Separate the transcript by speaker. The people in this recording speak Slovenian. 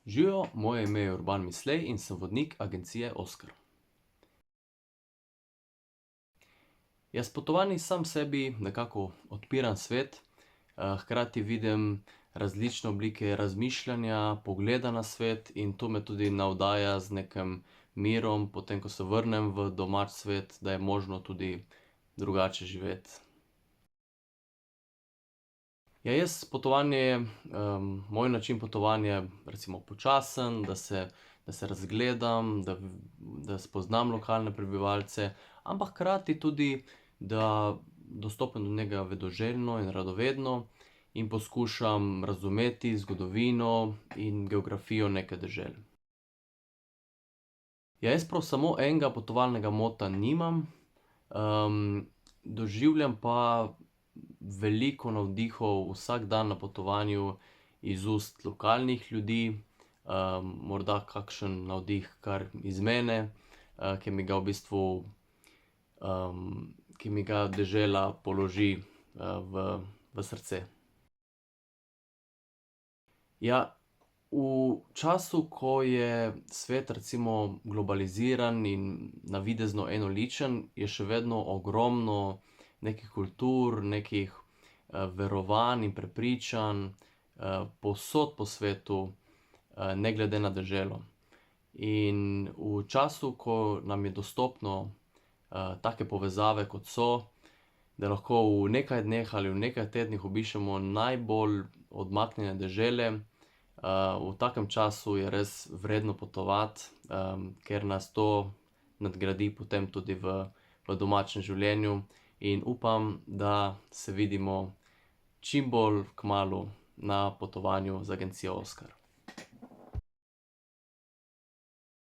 Speaker 1: Živijo, moje ime je Urban Mislej in sem vodnik agencije Oskar. Jaz s potovanji sam sebi nekako odpiram svet, hkrati vidim različne oblike razmišljanja, pogleda na svet in to me tudi navdaja z nekim mirom, potem ko se vrnem v domač svet, da je možno tudi drugače živeti. Ja, jaz potovanje, moj način potovanja je recimo počasen, da se razgledam, da spoznam lokalne prebivalce, ampak hkrati tudi, da dostopam do njega vedoželjno in radovedno in poskušam razumeti zgodovino in geografijo neke dežele. Ja, jaz prav samo enega potovalnega mota nimam, doživljam pa veliko navdihov vsak dan na potovanju iz ust lokalnih ljudi, morda kakšen navdih kar iz mene, ki mi ga v bistvu, ki mi ga dežela položi, v srce. Ja, v času, ko je svet recimo globaliziran in navidezno enoličen, je še vedno ogromno nekih kultur, nekih, verovanj in prepričanj, povsod po svetu, ne glede na deželo. In v času, ko nam je dostopno, take povezave, kot so, da lahko v nekaj dneh ali v nekaj tednih obiščemo najbolj odmaknjene dežele, v takem času je res vredno potovati, ker nas to nadgradi potem tudi v domačem življenju in upam, da se vidimo čim bolj kmalu na potovanju z agencijo Oskar.